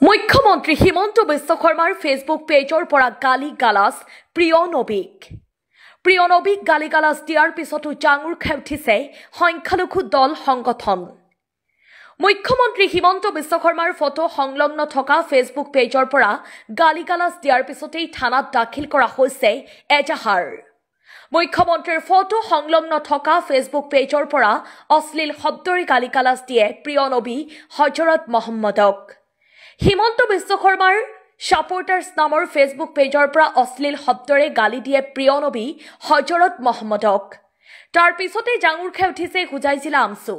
মুখ্যমন্ত্ৰী হিমন্ত বিশ্ব শৰ্মাৰ ফেচবুক পেজৰ পৰা গালি গালাজ প্ৰিয় নবীক গালি গালাজ দিয়াৰ পিছতো জাঙুৰ খাই উঠিছে সংখ্যালঘু দল সংগঠন। মুখ্যমন্ত্ৰী হিমন্ত বিশ্ব শৰ্মাৰ ফটো সংলগ্ন থকা ফেচবুক পেজৰ পৰা গালি গালাজ দিয়াৰ পিছতেই থানাত দাখিল কৰা হৈছে এজাহাৰ। মুখ্যমন্ত্ৰীৰ ফটো সংলগ্ন থকা ফেচবুক পেজৰ পৰা অশ্লীল শব্দৰে গালি গালাজ দিয়ে প্ৰিয় নবী হজৰত মহম্মদক। হিমন্ত বিশ্ব শৰ্মাৰ সাপোৰ্টাৰ্ছ নামৰ ফেচবুক পেজৰ পৰা অশ্লীল শব্দৰে গালি দিয়ে প্ৰিয় নবী হজৰত মহম্মদক। তাৰ পিছতে জাঙুৰ খাই উঠিছে হোজাই জিলা আমচু।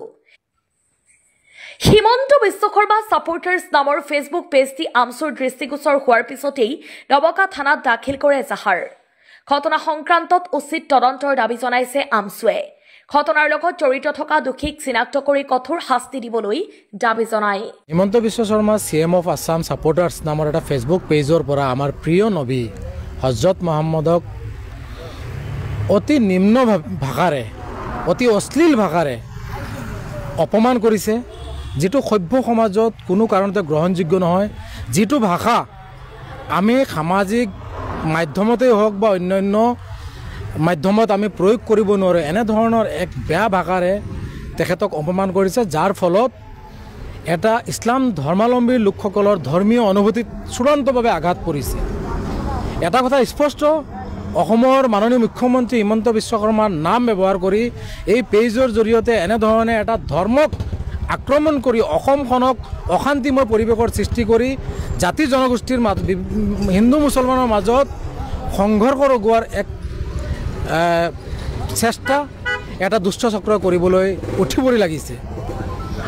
হিমন্ত বিশ্ব শৰ্মা সাপোৰ্টাৰ্ছ নামৰ ফেচবুক পেজটি আমচুৰ দৃষ্টিগোচৰ হোৱাৰ পিছতেই নবকা থানাত দাখিল কৰে এজাহাৰ। ঘটনা সংক্ৰান্তত উচিত তদন্তৰ দাবী জনাইছে আমচুৱে। ঘটনাৰ লগত জড়িত থকা দোষীক চিনাক্ত কৰি কঠোৰ শাস্তি দিবলৈ দাবী জনায়। হিমন্ত বিশ্ব শৰ্মা CM অফ আছাম সাপোৰ্টাৰ্ছ নামৰ এটা ফেচবুক পেজৰ পৰা আমাৰ প্ৰিয় নবী হজৰত মহম্মদক অতি নিম্ন ভাষাৰে অতি অশ্লীল ভাষাৰে অপমান কৰিছে, যিটো সভ্য সমাজত কোনো কাৰণতে গ্ৰহণযোগ্য নহয়। যিটো ভাষা আমি সামাজিক মাধ্যমতেই হওক বা অন্যান্য মাধ্যমত আমি প্ৰয়োগ কৰিব নোৱাৰোঁ, এনেধৰণৰ এক বেয়া ভাষাৰে তেখেতক অপমান কৰিছে, যাৰ ফলত এটা ইছলাম ধৰ্মাৱলম্বী লোকসকলৰ ধৰ্মীয় অনুভূতিত চূড়ান্তভাৱে আঘাত পৰিছে। এটা কথা স্পষ্ট, অসমৰ মাননীয় মুখ্যমন্ত্ৰী হিমন্ত বিশ্ব শৰ্মাৰ নাম ব্যৱহাৰ কৰি এই পেজৰ জৰিয়তে এনেধৰণে এটা ধৰ্মক আক্ৰমণ কৰি অসমখনক অশান্তিময় পৰিৱেশৰ সৃষ্টি কৰি জাতি জনগোষ্ঠীৰ হিন্দু মুছলমানৰ মাজত সংঘৰ্ষ লগোৱাৰ এক চেষ্টা এটা দুষ্ট চক্ৰ কৰিবলৈ উঠি পৰি লাগিছে।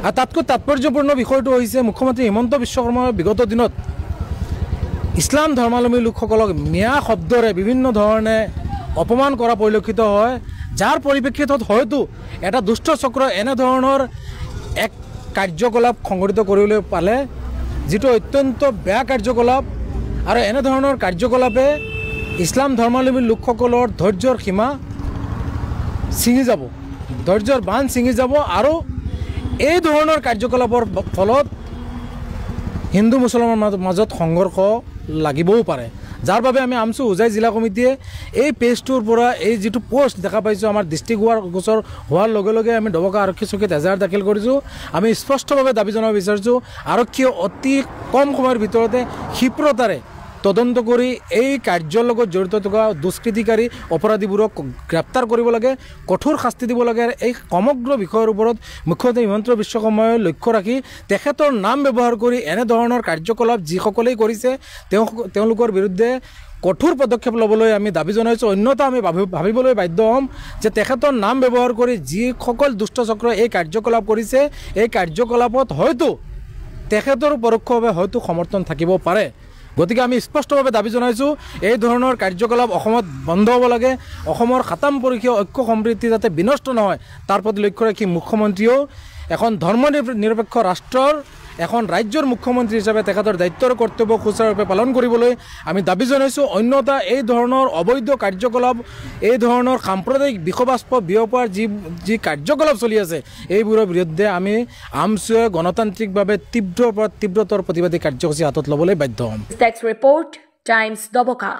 আৰু তাতকৈ তাৎপৰ্যপূৰ্ণ বিষয়টো হৈছে মুখ্যমন্ত্ৰী হিমন্ত বিশ্ব শৰ্মাৰ বিগত দিনত ইছলাম ধৰ্মাৱলম্বী লোকসকলক মিয়া শব্দৰে বিভিন্ন ধৰণে অপমান কৰা পৰিলক্ষিত হয়, যাৰ পৰিপ্ৰেক্ষিতত হয়তো এটা দুষ্ট চক্ৰ এনেধৰণৰ এক কাৰ্যকলাপ সংঘটিত কৰিবলৈ পালে, যিটো অত্যন্ত বেয়া কাৰ্যকলাপ। আৰু এনেধৰণৰ কাৰ্যকলাপে ইছলাম ধৰ্মাৱলম্বী লোকসকলৰ ধৈৰ্যৰ সীমা ছিঙি যাব, ধৈৰ্যৰ বান্ধ ছিঙি যাব। আৰু এই ধৰণৰ কাৰ্যকলাপৰ ফলত হিন্দু মুছলমানৰ মাজত সংঘৰ্ষ লাগিবও পাৰে, যাৰ বাবে আমি আমচু হোজাই জিলা কমিটিয়ে এই পেজটোৰ পৰা এই যিটো পোষ্ট দেখা পাইছোঁ আমাৰ দৃষ্টিগোচৰ হোৱাৰ লগে লগে আমি ডবকা আৰক্ষী চকীত এজাহাৰ দাখিল কৰিছোঁ। আমি স্পষ্টভাৱে দাবী জনাব বিচাৰিছোঁ, আৰক্ষীয়ে অতি কম সময়ৰ ভিতৰতে ক্ষীপ্ৰতাৰে তদন্ত কৰি এই কাৰ্যৰ লগত জড়িত থকা দুষ্কৃতিকাৰী অপৰাধীবোৰক গ্ৰেপ্তাৰ কৰিব লাগে, কঠোৰ শাস্তি দিব লাগে। এই সমগ্ৰ বিষয়ৰ ওপৰত মুখ্যমন্ত্ৰী হিমন্ত বিশ্ব শৰ্মাই লক্ষ্য ৰাখি তেখেতৰ নাম ব্যৱহাৰ কৰি এনেধৰণৰ কাৰ্যকলাপ যিসকলেই কৰিছে তেওঁলোকৰ বিৰুদ্ধে কঠোৰ পদক্ষেপ ল'বলৈ আমি দাবী জনাইছোঁ। অন্যথা আমি ভাবিবলৈ বাধ্য হ'ম যে তেখেতৰ নাম ব্যৱহাৰ কৰি যিসকল দুষ্ট চক্ৰই এই কাৰ্যকলাপ কৰিছে, এই কাৰ্যকলাপত হয়তো তেখেতৰ পৰোক্ষভাৱে হয়তো সমৰ্থন থাকিব পাৰে। গতিকে আমি স্পষ্টভাৱে দাবী জনাইছোঁ, এই ধৰণৰ কাৰ্যকলাপ অসমত বন্ধ হ'ব লাগে। অসমৰ খাতাম পৰীক্ষা ঐক্য সমৃদ্ধি যাতে বিনষ্ট নহয় তাৰ প্ৰতি লক্ষ্য ৰাখি মুখ্যমন্ত্ৰীয়েও এখন ধৰ্ম নিৰপেক্ষ ৰাষ্ট্ৰৰ এখন ৰাজ্যৰ মুখ্যমন্ত্ৰী হিচাপে তেখেতৰ দায়িত্বৰ কৰ্তব্য সুচাৰুৰূপে পালন কৰিবলৈ আমি দাবী জনাইছোঁ। অন্যথা এই ধৰণৰ অবৈধ কাৰ্যকলাপ, এই ধৰণৰ সাম্প্ৰদায়িক বিষবাস্প বিয়পোৱাৰ যি কাৰ্যকলাপ চলি আছে, এইবোৰৰ বিৰুদ্ধে আমি আমচুৱে গণতান্ত্ৰিকভাৱে তীব্ৰতৰ প্ৰতিবাদী কাৰ্যসূচী হাতত ল'বলৈ বাধ্য হ'ম। Report times Dabaka.